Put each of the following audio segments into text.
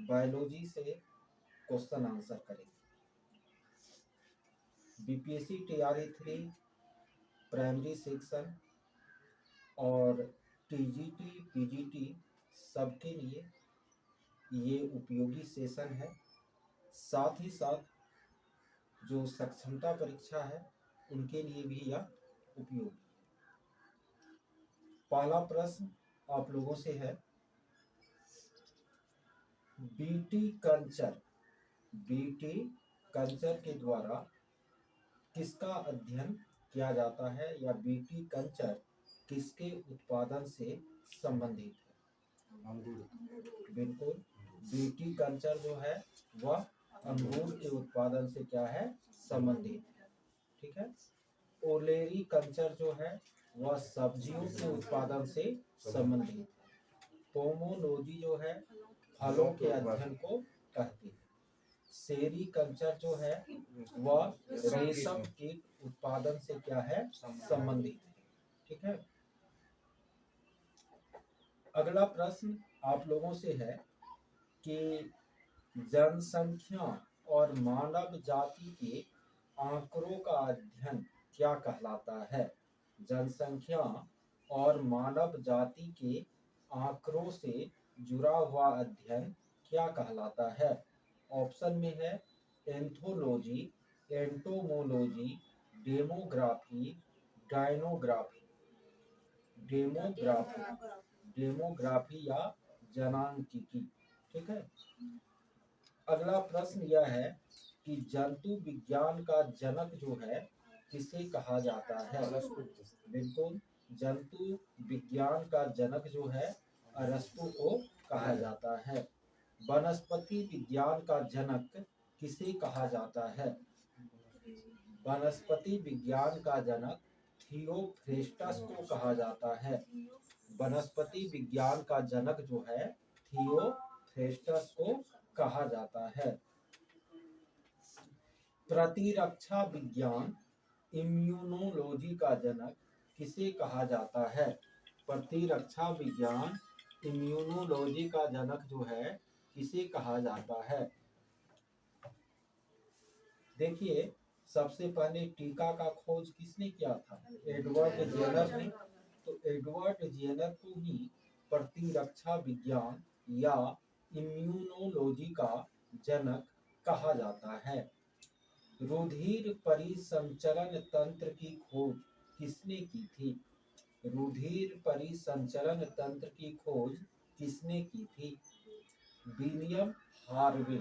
Biology से question answer करेंगे। BPSC TRE 3 primary section और टीजीटी पीजीटी सबके लिए ये उपयोगी सेशन है। साथ ही साथ जो सक्षमता परीक्षा है उनके लिए भी यह उपयोगी। पहला प्रश्न आप लोगों से है, बीटी कल्चर के द्वारा किसका अध्ययन किया जाता है या बीटी कल्चर किसके उत्पादन से संबंधित है? बिल्कुल, बीटी कल्चर जो है वह अंगूर के उत्पादन से क्या है, संबंधित है। ठीक है। ओलेरी कल्चर जो है वह सब्जियों के उत्पादन से संबंधित है। पोमोलॉजी जो है फलों के अध्ययन को कहती है। सेरी कल्चर जो है वह रेशम कीट उत्पादन से क्या है, संबंधित है। ठीक है। अगला प्रश्न आप लोगों से है कि जनसंख्या और मानव जाति के आंकड़ों का अध्ययन क्या कहलाता है? जनसंख्या और मानव जाति के आंकड़ों से जुड़ा हुआ अध्ययन क्या कहलाता है? ऑप्शन में है एंथोलॉजी, एंटोमोलॉजी, डेमोग्राफी, डायनोग्राफी। डेमोग्राफी या जनांकिकी। ठीक है। अगला प्रश्न यह है कि जंतु विज्ञान का जनक जो है किसे कहा जाता है? बिल्कुल, जंतु विज्ञान का जनक जो है अरस्तु को कहा जाता है। वनस्पति विज्ञान का जनक किसे कहा जाता है? वनस्पति विज्ञान का जनक थियोफ्रेस्टस को कहा जाता है। वनस्पति विज्ञान का जनक जो है थियोफ्रेस्टस को कहा जाता है। प्रतिरक्षा विज्ञान इम्यूनोलॉजी का जनक किसे कहा जाता है? प्रतिरक्षा विज्ञान इम्यूनोलॉजी का जनक जो है किसे कहा जाता है? देखिए, सबसे पहले टीका का खोज किसने किया था? एडवर्ड जेनर ने। तो एडवर्ड जेनर को ही प्रतिरक्षा विज्ञान या इम्यूनोलॉजी का जनक कहा जाता है। रुधिर परिसंचरण तंत्र की खोज किसने की थी? रुधिर परिसंचरण तंत्र की खोज किसने की थी? William Harvey.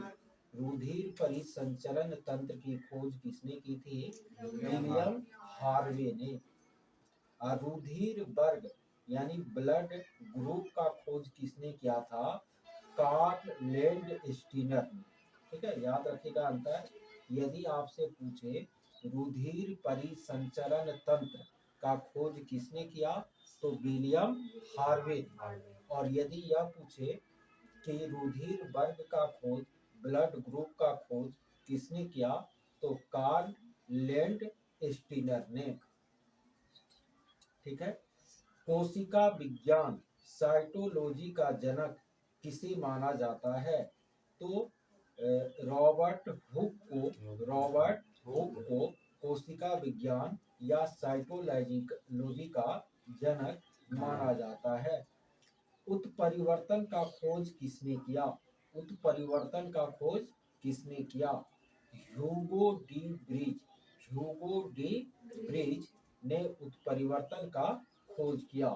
रुधिर परिसंचरण तंत्र की खोज किसने की थी? विलियम हार्वे ने। रुधिर वर्ग यानी ब्लड ग्रुप का खोज किसने किया था? कार्ल लैंडस्टीनर ने। ठीक है, याद रखिएगा अंतर। यदि आपसे पूछे रुधिर परिसंचरण तंत्र का खोज किसने किया तो विलियम हार्वे। और यदि यह पूछे कि रुधिर वर्ग का खोज, ब्लड ग्रुप का खोज किसने किया तो कार्ल लैंडस्टीनर ने। ठीक है। कोशिका विज्ञान साइटोलॉजी का जनक किसे माना जाता है? तो रॉबर्ट हुक को कोशिका विज्ञान या साइटोलॉजी का जनक माना जाता है। उत्परिवर्तन का खोज किसने किया? उत्परिवर्तन का खोज किसने किया? ह्यूगो डी ब्रिज ने उत्परिवर्तन का खोज किया।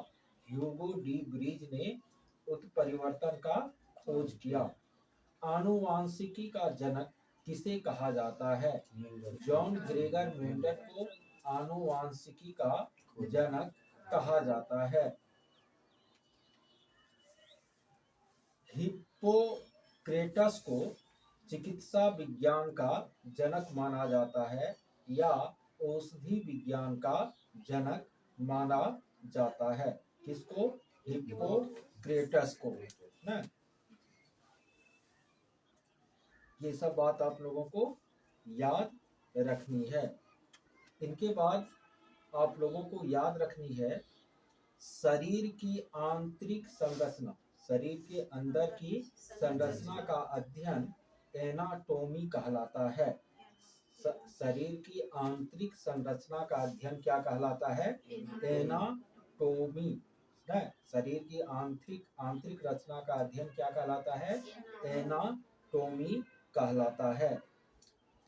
ह्यूगो डी ब्रिज ने उत्परिवर्तन का खोज किया। आनुवांशिकी का जनक किसे कहा जाता है? जॉन ग्रेगर मेंडल को आनुवांशिकी का जनक कहा जाता है। हिप्पोक्रेटस को चिकित्सा विज्ञान का जनक माना जाता है या औषधि विज्ञान का जनक माना जाता है? किसको? हिप्पोक्रेटस को ना। ये सब बात आप लोगों को याद रखनी है। इनके बाद आप लोगों को याद रखनी है शरीर की आंतरिक संरचना। शरीर के अंदर की संरचना का अध्ययन एनाटोमी कहलाता है। शरीर की आंतरिक संरचना का अध्ययन क्या कहलाता है? एनाटोमी है। शरीर की आंतरिक रचना का अध्ययन क्या कहलाता है? एनाटोमी कहलाता है।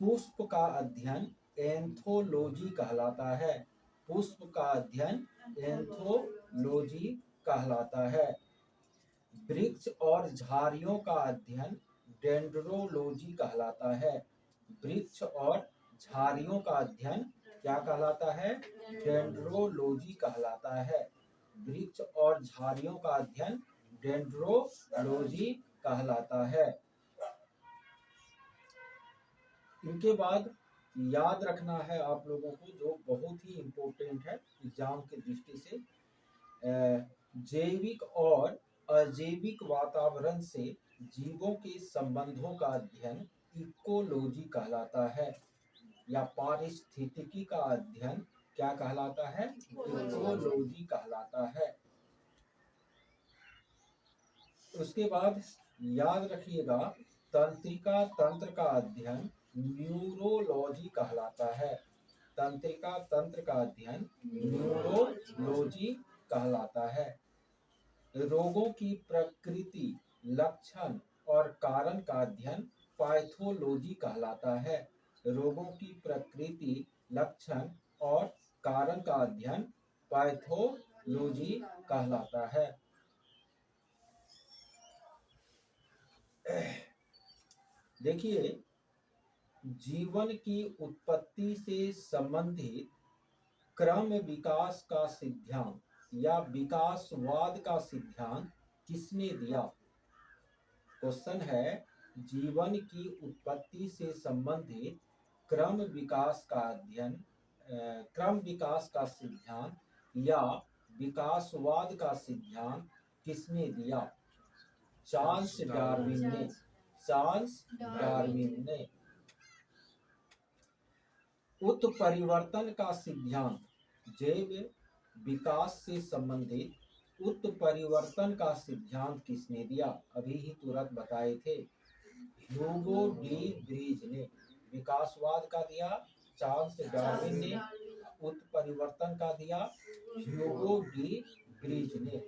पुष्प का अध्ययन एंथोलॉजी कहलाता है। पुष्प का अध्ययन एंथोलॉजी कहलाता है। वृक्ष और झाड़ियों का अध्ययन डेंड्रोलॉजी कहलाता है। वृक्ष और झाड़ियों का अध्ययन क्या कहलाता है? डेंड्रोलॉजी कहलाता है। वृक्ष और झाड़ियों का अध्ययन डेंड्रोलॉजी कहलाता है। इनके बाद याद रखना है आप लोगों को, जो बहुत ही इम्पोर्टेंट है एग्जाम के दृष्टि से, जैविक और अजैविक वातावरण से जीवों के संबंधों का अध्ययन इकोलॉजी कहलाता है, या पारिस्थितिकी का अध्ययन क्या कहलाता है? इकोलॉजी कहलाता है। उसके बाद याद रखिएगा, तंत्रिका तंत्र का अध्ययन न्यूरोलॉजी कहलाता है। तंत्रिका तंत्र का अध्ययन न्यूरोलॉजी कहलाता है। रोगों की प्रकृति, लक्षण और कारण का अध्ययन पैथोलॉजी कहलाता है। रोगों की प्रकृति, लक्षण और कारण का अध्ययन पैथोलॉजी कहलाता है। देखिए, जीवन की उत्पत्ति से संबंधित क्रम विकास का सिद्धांत या विकासवाद का सिद्धांत किसने दिया? क्वेश्चन है, जीवन की उत्पत्ति से संबंधित क्रम विकास का सिद्धांत या विकासवाद का सिद्धांत किसने दिया? चार्ल्स डार्विन ने। चार्ल्स डार्विन ने। उत्परिवर्तन का सिद्धांत, जैव विकास से संबंधित उत्परिवर्तन का सिद्धांत किसने दिया? अभी ही तुरंत बताए थे, ह्यूगो डी ब्रीज ने। विकासवाद का दिया चार्ल्स डार्विन ने, उत्परिवर्तन का दिया ह्यूगो डी ब्रीज ने।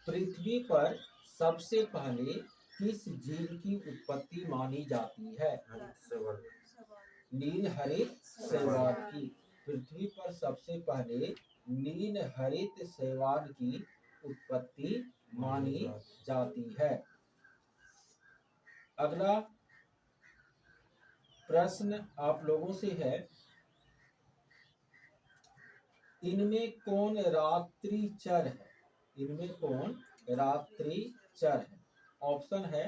पृथ्वी पर सबसे पहले किस जीव की उत्पत्ति मानी जाती है? नीलहरित शैवाल की। पृथ्वी पर सबसे पहले नीलहरित शैवाल की उत्पत्ति मानी जाती है। अगला प्रश्न आप लोगों से है, इनमें कौन रात्रिचर है? इनमें कौन रात्रिचर है? ऑप्शन है,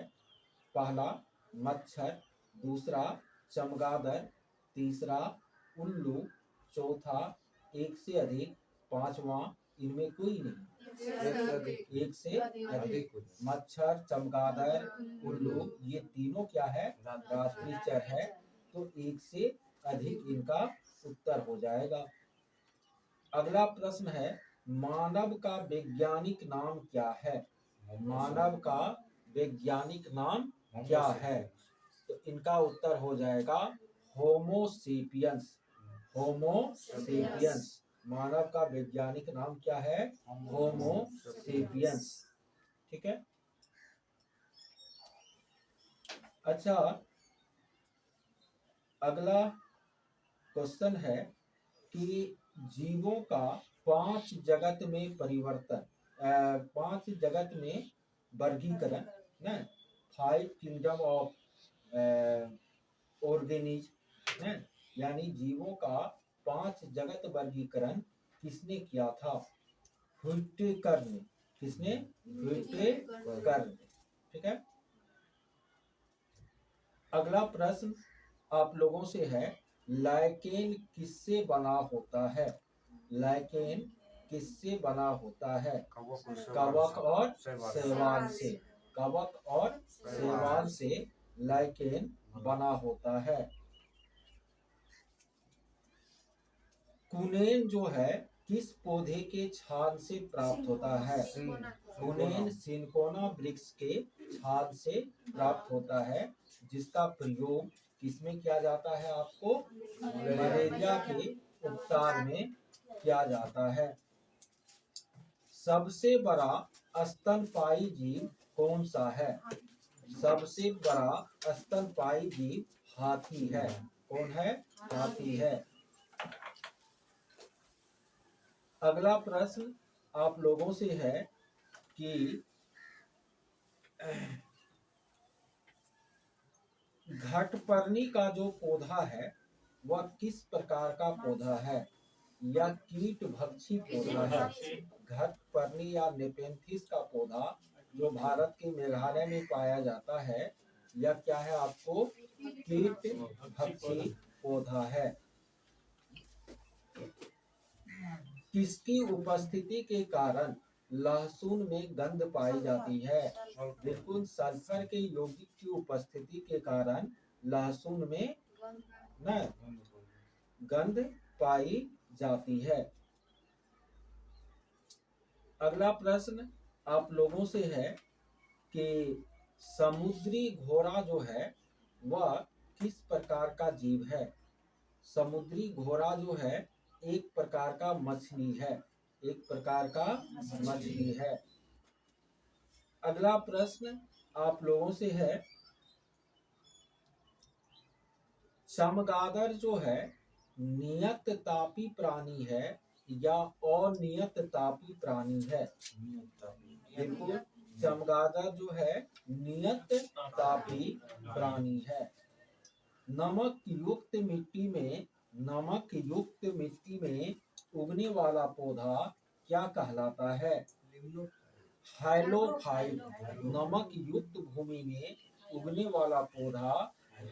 पहला मच्छर, दूसरा चमगादड़, तीसरा उल्लू, चौथा एक से अधिक, पांचवा इनमें कोई नहीं। एक से अधिक। मच्छर, चमगादड़, उल्लू, ये तीनों क्या है? रात्रिचर है। तो एक से अधिक इनका उत्तर हो जाएगा। अगला प्रश्न है, मानव का वैज्ञानिक नाम क्या है? मानव का वैज्ञानिक नाम क्या है? तो इनका उत्तर हो जाएगा होमो सेपियंस। होमो सेपियंस। मानव का वैज्ञानिक नाम क्या है? होमो सेपियंस। ठीक है। अच्छा, अगला क्वेश्चन है कि जीवों का 5 जगत में परिवर्तन, 5 जगत में वर्गीकरण ना, 5 किंगडम ऑफ ऑर्गेनिज्म, यानी जीवों का 5 जगत वर्गीकरण किसने किया था? व्हिटेकर ने। किसने? व्हिटेकर ने। ठीक है। अगला प्रश्न आप लोगों से है, लाइकेन किससे बना होता है? लाइकेन किससे बना होता है? कवक और शैवाल से। कवक और शैवाल से लाइकेन बना होता है। कुनेन जो है किस पौधे के छाल से प्राप्त होता है? गुनेन सिनकोना वृक्ष के छाल से प्राप्त होता है, जिसका प्रयोग किसमें किया जाता है? आपको मलेरिया के उपचार में किया जाता है। सबसे बड़ा स्तनपायी जीव कौन सा है? सबसे बड़ा स्तनपायी जीव हाथी है। कौन है? हाथी है। अगला प्रश्न आप लोगों से है कि घटपर्णी का जो पौधा है वह किस प्रकार का पौधा है? यह कीट भक्षी पौधा है। घटपर्णी या नेपेंथिस का पौधा जो भारत के मेघालय में पाया जाता है, यह क्या है? आपको कीट भक्षी पौधा है। किसकी उपस्थिति के कारण लहसुन में गंध पाई जाती है? बिल्कुल, सल्फर के यौगिक की उपस्थिति के कारण लहसुन में न गंध पाई जाती है। अगला प्रश्न आप लोगों से है कि समुद्री घोड़ा जो है वह किस प्रकार का जीव है? समुद्री घोड़ा जो है एक प्रकार का मछली है। एक प्रकार का मछली है। अगला प्रश्न आप लोगों से है, चमगादड़ जो है नियत तापी प्राणी है या अनियत तापी प्राणी है? बिल्कुल, चमगादड़ जो है नियत तापी प्राणी है। नमक युक्त मिट्टी में उगने वाला पौधा क्या कहलाता है? हैलोफाइट। नमक युक्त भूमि में उगने वाला पौधा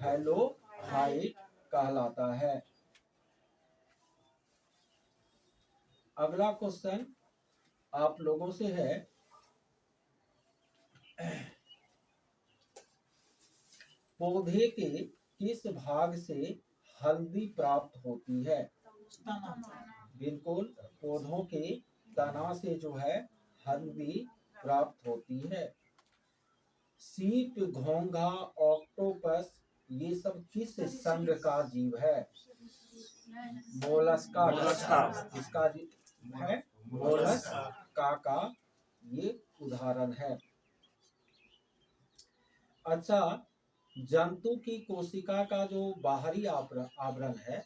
हैलोफाइट कहलाता है। अगला क्वेश्चन आप लोगों से है, पौधे के किस भाग से हल्दी प्राप्त होती है? बिल्कुल, पौधों के तना से जो है हल्दी प्राप्त होती है। सीप, घोंघा, ऑक्टोपस ये सब किस संघ का जीव है? मोलस्का। इसका है मोलस्का का ये उदाहरण है। अच्छा, जंतु की कोशिका का जो बाहरी आवरण है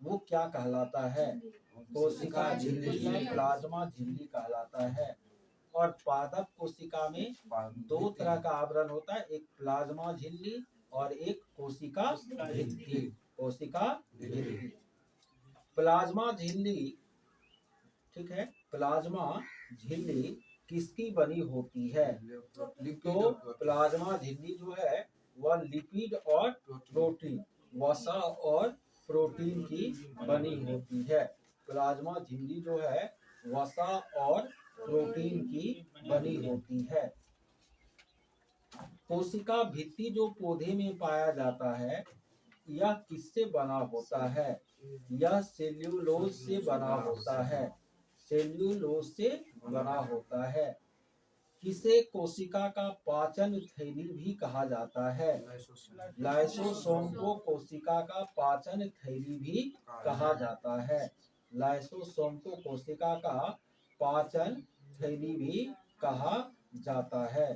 वो क्या कहलाता है? कोशिका झिल्ली या प्लाज्मा झिल्ली कहलाता है। और पादप कोशिका में दो तरह का आवरण होता है, एक प्लाज्मा झिल्ली और एक कोशिका भित्ति। कोशिका भित्ति। प्लाज्मा झिल्ली, ठीक है, प्लाज्मा झिल्ली किसकी बनी होती है? तो प्लाज्मा झिल्ली जो है वह लिपिड और प्रोटीन, वसा और प्रोटीन की बनी होती है। प्लाज्मा झिल्ली जो है वसा और प्रोटीन की बनी होती है। कोशिका भित्ति जो पौधे में पाया जाता है यह किससे बना होता है? यह सेल्यूलोज से बना होता है। सेल्यूलोज से बना होता है। किसे कोशिका का पाचन थैली भी कहा जाता है? लाइसोसोम को कोशिका का पाचन थैली भी कहा जाता है। लाइसोसोम को कोशिका का पाचन थैली भी कहा जाता है।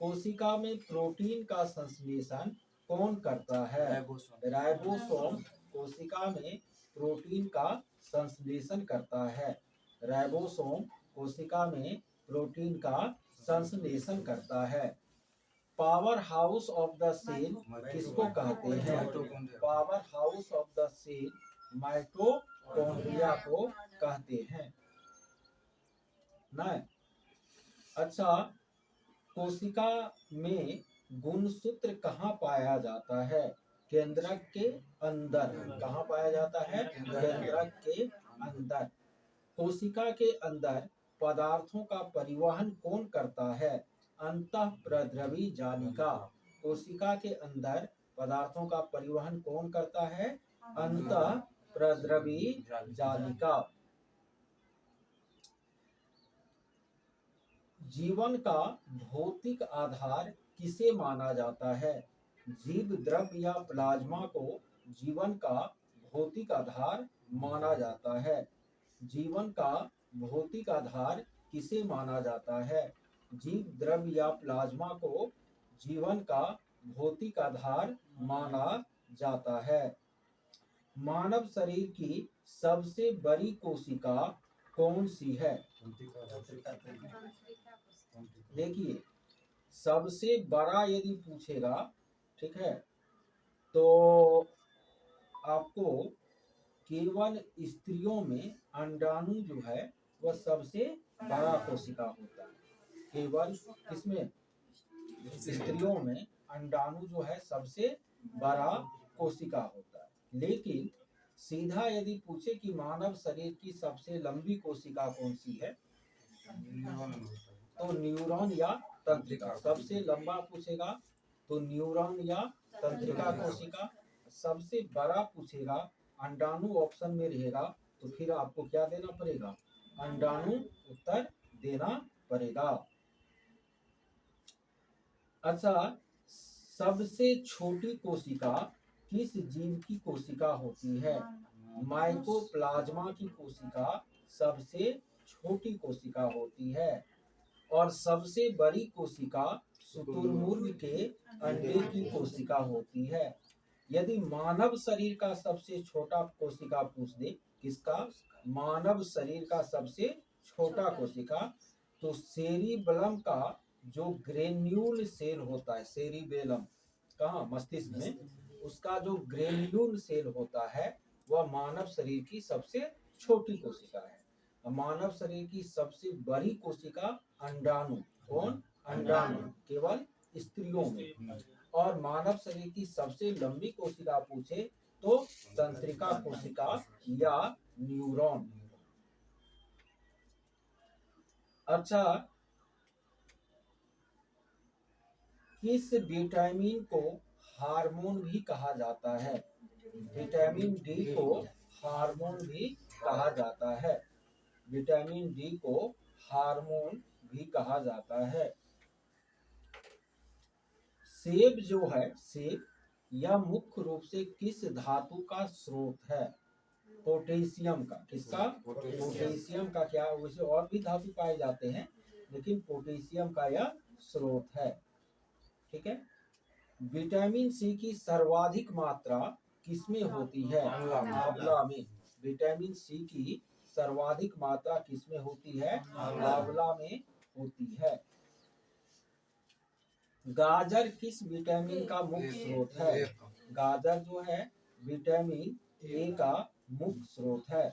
कोशिका में प्रोटीन का संश्लेषण कौन करता है? राइबोसोम कोशिका में प्रोटीन का संश्लेषण करता है। राइबोसोम कोशिका में प्रोटीन का संश्लेषण करता है। Power house of the cell किसको कहते हैं? Power house of the cell mitochondria को कहते हैं। नहीं? अच्छा, कोशिका में गुणसूत्र कहाँ पाया जाता है? केंद्रक के अंदर। कहाँ पाया जाता है? केंद्रक के अंदर। कोशिका के अंदर पदार्थों का परिवहन कौन करता है? अंतःप्रद्रवी जालिका। कोशिका के अंदर पदार्थों का परिवहन कौन करता है? अंतःप्रद्रवी जालिका। जीवन का भौतिक आधार किसे माना जाता है? जीव द्रव्य या प्लाज्मा को जीवन का भौतिक आधार माना जाता है। जीवन का भौतिक आधार किसे माना जाता है? जीव द्रव्य या प्लाज्मा को जीवन का भौतिक आधार माना जाता है। मानव शरीर की सबसे बड़ी कोशिका कौन सी है? देखिए, सबसे बड़ा यदि पूछेगा, ठीक है, तो आपको केवल स्त्रियों में अंडाणु जो है वह सबसे बड़ा कोशिका होता है। केवल किसमें? स्त्रियों में अंडाणु जो है सबसे बड़ा कोशिका होता है। लेकिन सीधा यदि पूछे कि मानव शरीर की सबसे लंबी कोशिका कौन सी है, तो न्यूरॉन या तंत्रिका। सबसे लंबा पूछेगा तो न्यूरॉन या तंत्रिका कोशिका। सबसे बड़ा पूछेगा, अंडाणु ऑप्शन में रहेगा, तो फिर आपको क्या देना पड़ेगा? अंडाणु उत्तर देना पड़ेगा। अच्छा, सबसे छोटी कोशिका किस जीव की कोशिका होती है? माइकोप्लाज्मा की कोशिका सबसे छोटी कोशिका होती है। और सबसे बड़ी कोशिका शुतुरमुर्ग के अंडे की कोशिका होती है। यदि मानव शरीर का सबसे छोटा कोशिका पूछ दे, किसका? मानव शरीर का सबसे छोटा कोशिका, तो सेरिबेलम का जो ग्रेन्यूल सेल होता है, सेरिबेलम कहाँ? मस्तिष्क में। उसका जो ग्रेन्यूल सेल होता है वह मानव शरीर की सबसे छोटी कोशिका है। मानव शरीर की सबसे बड़ी कोशिका अंडाणु। कौन? अंडाणु, केवल स्त्रियों में। और मानव शरीर की सबसे लंबी कोशिका पूछे तो तंत्रिका कोशिका या न्यूरॉन। अच्छा, किस विटामिन को हार्मोन भी कहा जाता है? विटामिन डी को हार्मोन भी कहा जाता है। विटामिन डी को हार्मोन भी कहा जाता है। सेब जो है, सेब, यह मुख्य रूप से किस धातु का स्रोत है? पोटेशियम का। किसका? पोटेशियम का। क्या वैसे और भी धातु पाए जाते हैं, लेकिन पोटेशियम का यह स्रोत है। ठीक है। विटामिन सी की सर्वाधिक मात्रा किसमें होती है? आंवला में। विटामिन सी की सर्वाधिक मात्रा किसमें होती है? आंवला में होती है। गाजर किस विटामिन का मुख्य स्रोत है? गाजर जो है विटामिन ए का मुख्य स्रोत है।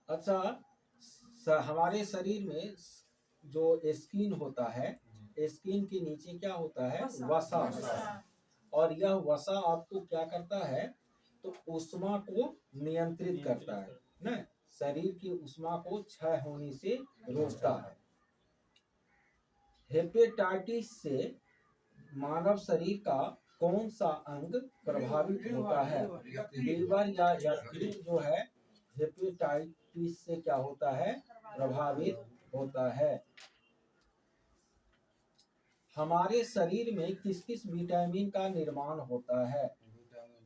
अच्छा, हमारे शरीर में जो स्किन होता है, स्किन के नीचे क्या होता है? वसा। और यह वसा आपको क्या करता है? तो ऊष्मा को नियंत्रित करता है ना, शरीर की ऊष्मा को क्षय होने से रोकता है। हेपेटाइटिस से मानव शरीर का कौन सा अंग प्रभावित होता है? लीवर या यकृत जो है हेपेटाइटिस से क्या होता है? प्रभावित होता है। हमारे शरीर में किस किस विटामिन का निर्माण होता है?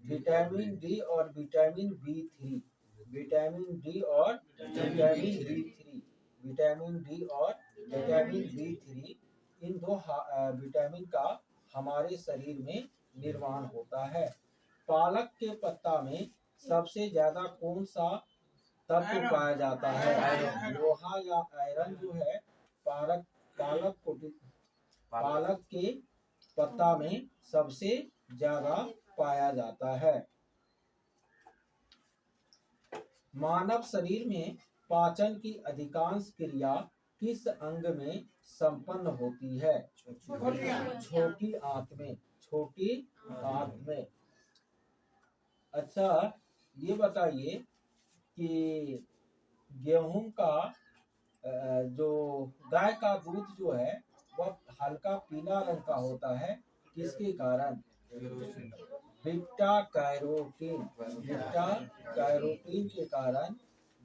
विटामिन डी और विटामिन बी3। विटामिन डी और विटामिन बी3। विटामिन डी और विटामिन बी3, इन दो विटामिन का हमारे शरीर में निर्माण होता है। पालक के पत्ता में सबसे ज्यादा कौन सा तत्व पाया जाता है? लोहा या आयरन जो है पालक के पत्ता में सबसे ज्यादा पाया जाता है। मानव शरीर में पाचन की अधिकांश क्रिया किस अंग में संपन्न होती है? छोटी आंत में। छोटी आंत में। अच्छा, ये बताइए कि गेहूं का जो गाय का दूध जो है वह हल्का पीला रंग का होता है, किसके कारण? Beta carotene. बीटा कैरोटीन के कारण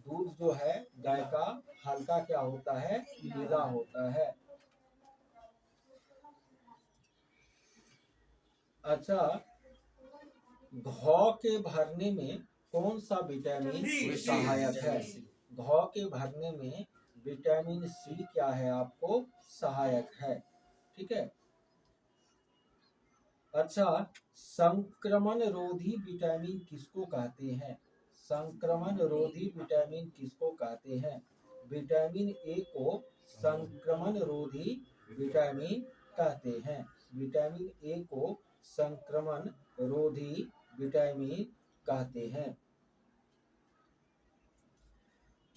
दूध जो है गाय का हल्का क्या होता है, पीला होता है। अच्छा, घाव के भरने में कौन सा विटामिन सहायक है? घाव के भरने में विटामिन सी क्या है, आपको सहायक है। ठीक है। अच्छा, संक्रमण रोधी विटामिन किसको कहते हैं? संक्रमण रोधी विटामिन किसको कहते हैं? विटामिन ए को संक्रमण रोधी विटामिन कहते हैं। विटामिन ए को संक्रमण रोधी विटामिन कहते हैं।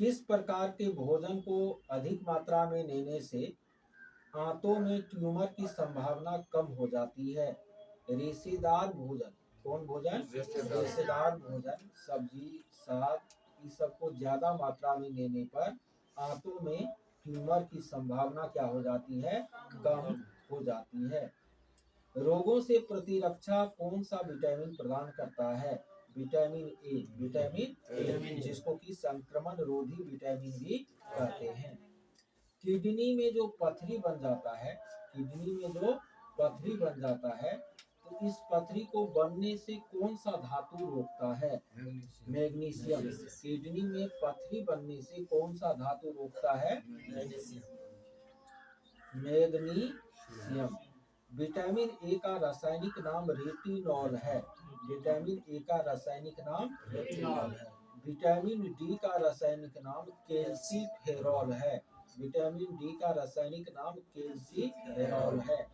किस प्रकार के भोजन को अधिक मात्रा में लेने से आंतों में ट्यूमर की संभावना कम हो जाती है? रेशेदार भोजन। कौन भोजन? रेशेदार भोजन, सब्जी, साग, इस सबको ज्यादा मात्रा में लेने पर आंतों में ट्यूमर की संभावना क्या हो जाती है? कम हो जाती है। रोगों से प्रतिरक्षा कौन सा विटामिन प्रदान करता है? Vitamin A. विटामिन ए, जिसको कि संक्रमण रोधी विटामिन भी कहते हैं। किडनी में जो पथरी बन जाता है, किडनी में जो पथरी बन जाता है, तो इस पथरी को बनने से कौन सा धातु रोकता है? मैग्नीशियम। किडनी में पथरी बनने से कौन सा धातु रोकता है? मैग्नीशियम। विटामिन ए का रासायनिक नाम रेटिनॉल है। विटामिन ए का रासायनिक नाम रेटिनॉल है। विटामिन डी का रासायनिक नाम कैल्सीफेरॉल है। विटामिन डी का रासायनिक नाम कैल्सीफेरॉल है।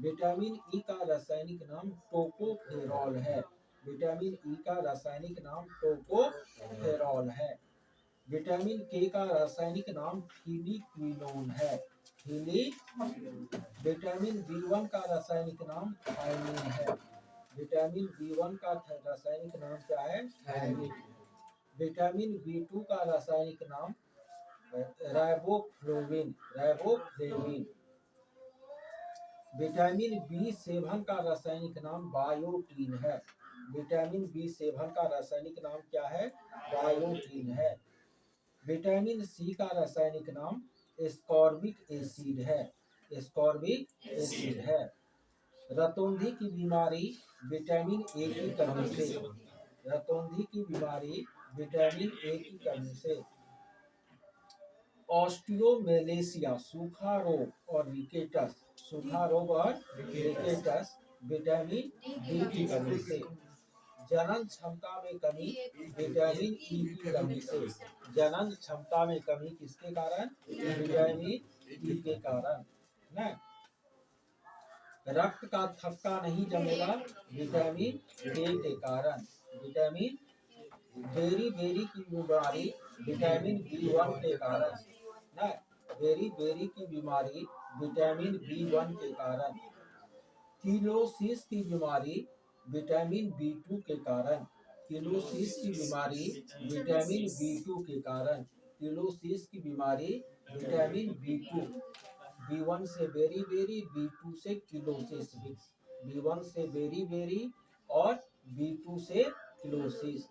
विटामिन ई का रासायनिक नाम टोकोफेरॉल है। विटामिन ई का रासायनिक नाम टोकोफेरॉल है। विटामिन के का रासायनिक नाम फिलिक्विनोन है। विटामिन बी1 का रासायनिक नाम थायमिन है। विटामिन बी1 का रासायनिक नाम क्या है? थायमिन। विटामिन बी2 का रासायनिक नाम राइबोफ्लेविन। राइबोफ्लेविन। विटामिन बी7 का रासायनिक नाम बायोटीन है। विटामिन बी7 का रासायनिक नाम क्या है? बायोटीन है। विटामिन सी का रासायनिक नाम एस्कॉर्बिक एसिड है। एस्कॉर्बिक एसिड है। रतौंधी की बीमारी विटामिन ए की कमी से। रतौंधी की बीमारी विटामिन ए की कमी से। ऑस्टियोमेलेसिया सूखा रोग और रिकेटस, सूखा रोग और रिकेटस विटामिन डी की कमी से। जनन क्षमता में कमी विटामिन ई की कमी से। जनन क्षमता में कमी किसके कारण? विटामिन ई के कारण ना। रक्त का थक्का नहीं जमेगा विटामिन ए के कारण। विटामिन बेरी बेरी की बीमारी विटामिन बी1 के कारण ना। बेरी बेरी की बीमारी विटामिन बी1 के कारण। किलोसिस की बीमारी विटामिन बी2 के कारण। किलोसिस की बीमारी विटामिन बी2 के कारण। किलोसिस की बीमारी विटामिन बी2। बी1 से बेरी बेरी, बी2 से किलोसिस। बी1 से बेरी बेरी और बी2 से किलोसिस।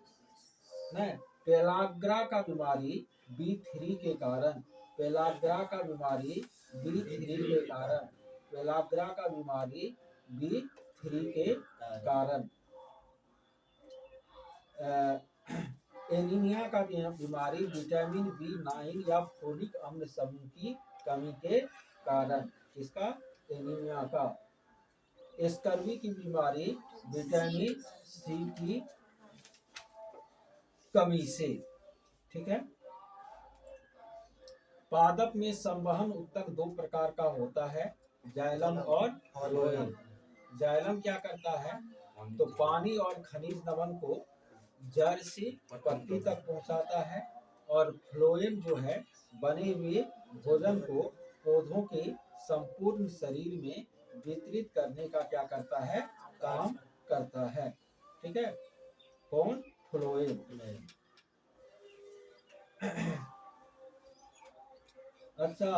पेलाग्रा का बीमारी बी3 के कारण। पेलाग्रा का बीमारी बी3 के कारण। पेलाग्रा का बीमारी बी3 के कारण। एनीमिया का बीमारी विटामिन बी9 या फोलिक अम्ल समूह की कमी के कारण। इसका एनीमिया का। स्कर्वी की बीमारी विटामिन सी की कमी से। ठीक है। पादप में संवहन ऊतक दो प्रकार का होता है, जाइलम और फ्लोएम। जाइलम क्या करता है? तो पानी और खनिज लवण को जड़ से पत्ती तक पहुंचाता है, और फ्लोएम जो है बने हुए भोजन को पौधों के संपूर्ण शरीर में वितरित करने का क्या करता है? काम करता है। ठीक है। कौन? फ्लोएम। अच्छा,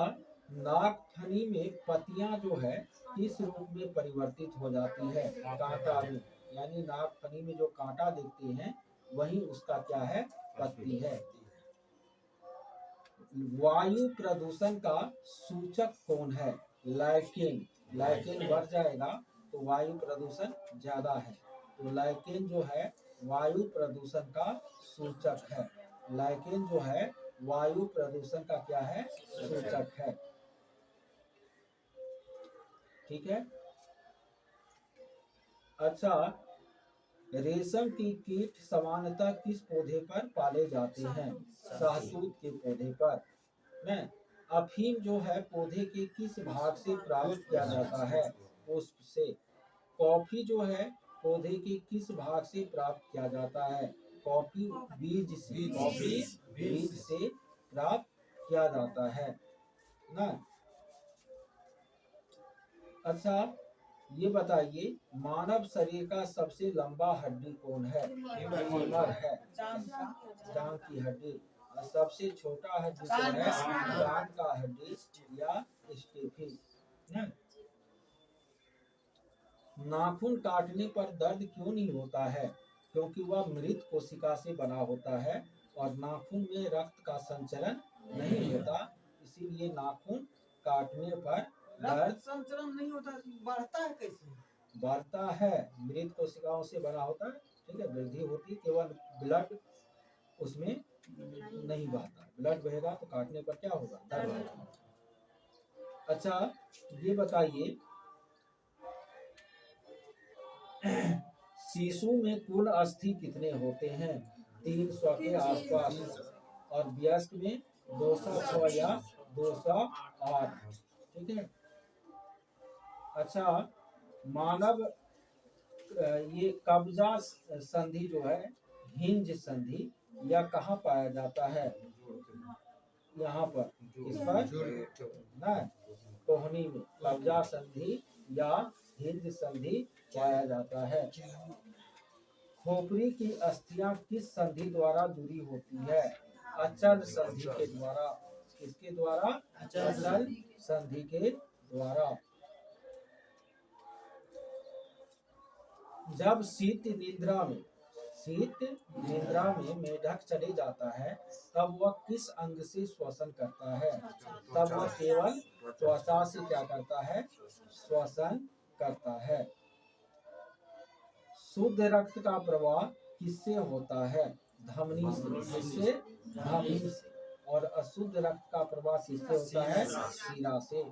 नागफनी में पत्तियां जो है किस रूप में परिवर्तित हो जाती है? कांटा में। यानी नागफनी में जो कांटा देखते हैं वही उसका क्या है? पत्ती है। वायु प्रदूषण का सूचक कौन है? लाइकेन। लाइकेन बढ़ जाएगा तो वायु प्रदूषण ज्यादा है। तो लाइकेन जो है वायु प्रदूषण का सूचक है। लाइकेन जो है वायु प्रदूषण का क्या है? सूचक है। ठीक है। अच्छा, रेशम की कीट सामान्यतः किस पौधे पर पाले जाते हैं? शहतूत के पौधे पर। न अफीम जो है पौधे के किस भाग से प्राप्त किया जाता है? पुष्प से। कॉफी जो है पौधे के किस भाग से प्राप्त किया जाता है? कॉफी बीज से। कॉफी बीज से प्राप्त किया जाता है ना। अच्छा, ये बताइए मानव शरीर का सबसे लंबा हड्डी कौन है? फीमर है, टांग की हड्डी। और सबसे छोटा हड्डी कौन है? कान का हड्डी या स्टेफी। नाखून काटने पर दर्द क्यों नहीं होता है? क्योंकि वह मृत कोशिका से बना होता है और नाखून में रक्त का संचरण नहीं होता, इसीलिए नाखून काटने पर दर्द संचरण नहीं होता। बढ़ता है कैसे? बढ़ता है, मृत कोशिकाओं से बना होता है। ठीक है, वृद्धि होती, केवल ब्लड उसमें नहीं बहता। ब्लड बहेगा तो काटने पर क्या होगा? दर्द होगा। अच्छा, ये बताइए शिशु में कुल अस्थि कितने होते हैं? 300 के आसपास। और वयस्क में 206 या 208। ठीक है। अच्छा, मानव ये कब्जा संधि जो है, हिंज संधि, यह कहाँ पाया जाता है? यहाँ पर, इस पर ना, कोहनी में कब्जा संधि या हिंज संधि पाया जाता है। खोपड़ी की अस्थियां किस संधि द्वारा जुड़ी होती है? अचल संधि के द्वारा। किसके द्वारा? अचल संधि के द्वारा। जब शीत निद्रा में मेढक चले जाता है तब वह किस अंग से श्वसन करता है? तब वह केवल त्वचा से क्या करता है? श्वसन करता है। शुद्ध रक्त का प्रवाह किससे होता है? धमनी से। किससे? धमनी से। और अशुद्ध रक्त का प्रवाह किससे होता है? शिरा से।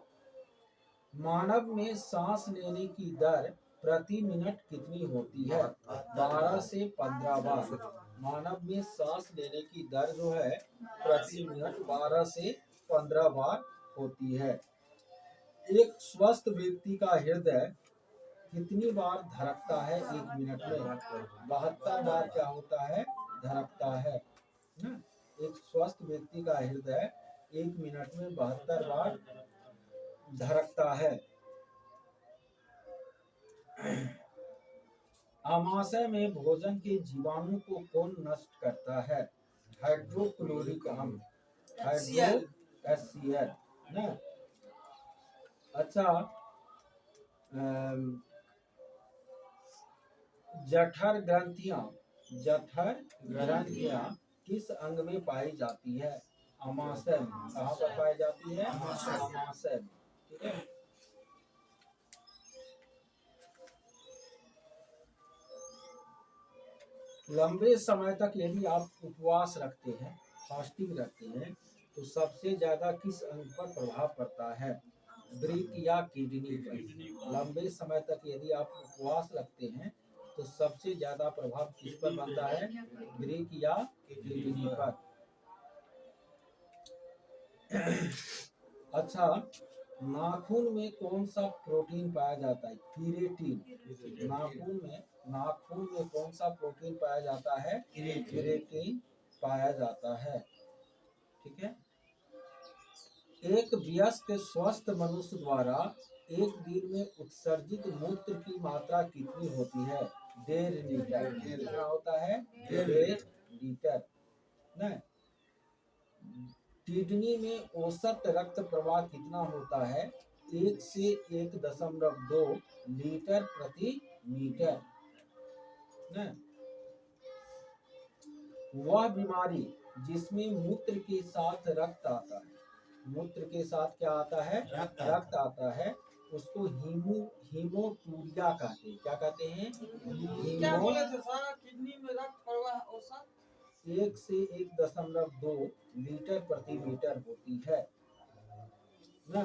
मानव में सांस लेने की दर प्रति मिनट कितनी होती है? 12 से 15 बार। मानव में सांस लेने की दर जो है प्रति मिनट 12 से 15 बार होती है। एक स्वस्थ व्यक्ति का हृदय कितनी बार धड़कता है एक मिनट में? 72 बार क्या होता है? धड़कता है ना। एक स्वस्थ व्यक्ति का हृदय एक मिनट में 72 बार धड़कता है। आमाशय में भोजन के जीवाणु को कौन नष्ट करता है? हाइड्रोक्लोरिक अम्ल, HCl ना। अच्छा, जठर ग्रंथियां किस अंग में पाई जाती है? आमाशय में। कहाँ पर पाई जाती है? आमाशय में। ठीक है। लंबे समय तक यदि आप उपवास रखते हैं, फास्टिंग रखते हैं, तो सबसे ज्यादा किस अंग पर प्रभाव पड़ता है? वृक्क या किडनी पर। लंबे समय तक यदि आप उपवास रखते हैं तो सबसे ज्यादा प्रभाव किस पर बनता है? वृक्क या किडनी पर। अच्छा, नाखून में कौन सा प्रोटीन पाया जाता है? कीरेटिन। नाखून में कौन सा प्रोटीन पाया जाता है? कीरेटिन पाया जाता है। ठीक है। एक वयस्क स्वस्थ मनुष्य द्वारा एक दिन में उत्सर्जित मूत्र की मात्रा कितनी होती है? 1.5 लीटर। कितना होता है? 1.5 लीटर न। किडनी में औसत रक्त प्रवाह कितना होता है? 1 से 1.2 लीटर प्रति मीटर न। वह बीमारी जिसमें मूत्र के साथ रक्त आता है, मूत्र के साथ क्या आता है, रक्त आता है, उसको हीमोटूरिया कहते हैं। क्या कहते हैं? क्या बोले थे सर, किडनी में रक्त प्रवाह औसत 1 से 1.2 लीटर प्रति लीटर होती है ना।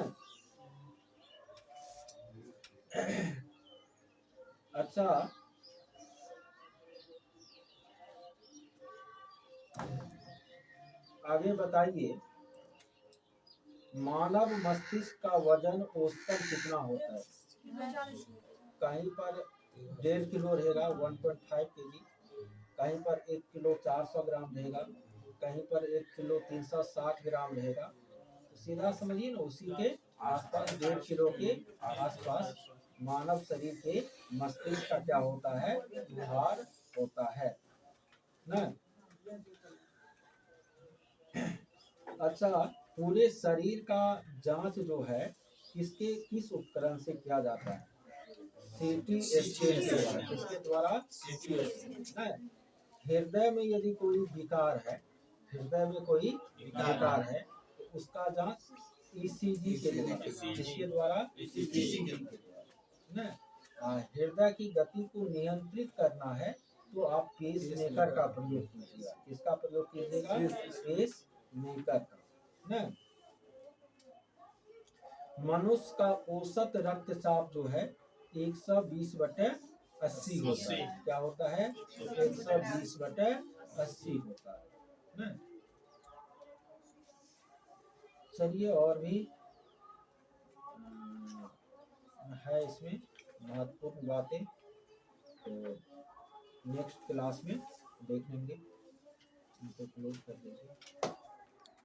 अच्छा, आगे बताइए, मानव मस्तिष्क का वजन औसतन कितना होता है? कहीं पर 1.5 किलो रहेगा, 1.5 kg, कहीं पर 1 किलो 400 ग्राम रहेगा, कहीं पर 1 किलो 360 ग्राम रहेगा। तो सीधा समझिए ना, उसी के आसपास 1.5 किलो के आसपास मानव शरीर के मस्तिष्क का क्या होता है, भार होता है ना। अच्छा, पूरे शरीर का जांच जो है किस उपकरण से किया जाता है? सीटी स्कैन के द्वारा। किसके द्वारा? है। हृदय में यदि कोई विकार है, हृदय में कोई विकार है, तो उसका जांच ईसीजी के द्वारा। किसके द्वारा? ईसीजी के द्वारा ना। हृदय की गति को नियंत्रित करना है तो आप पेस मेकर का प्रयोग कीजिएगा। किसका प्रयोग कीजिएगा? पेस मेकर का ना। मनुष्य का औसत रक्तचाप जो है 120/80 होता है। क्या होता है? 120/80 होता है ना। चलिए, और भी है इसमें महत्वपूर्ण बातें, तो नेक्स्ट क्लास में देख लेंगे। इनको क्लोज कर दीजिए।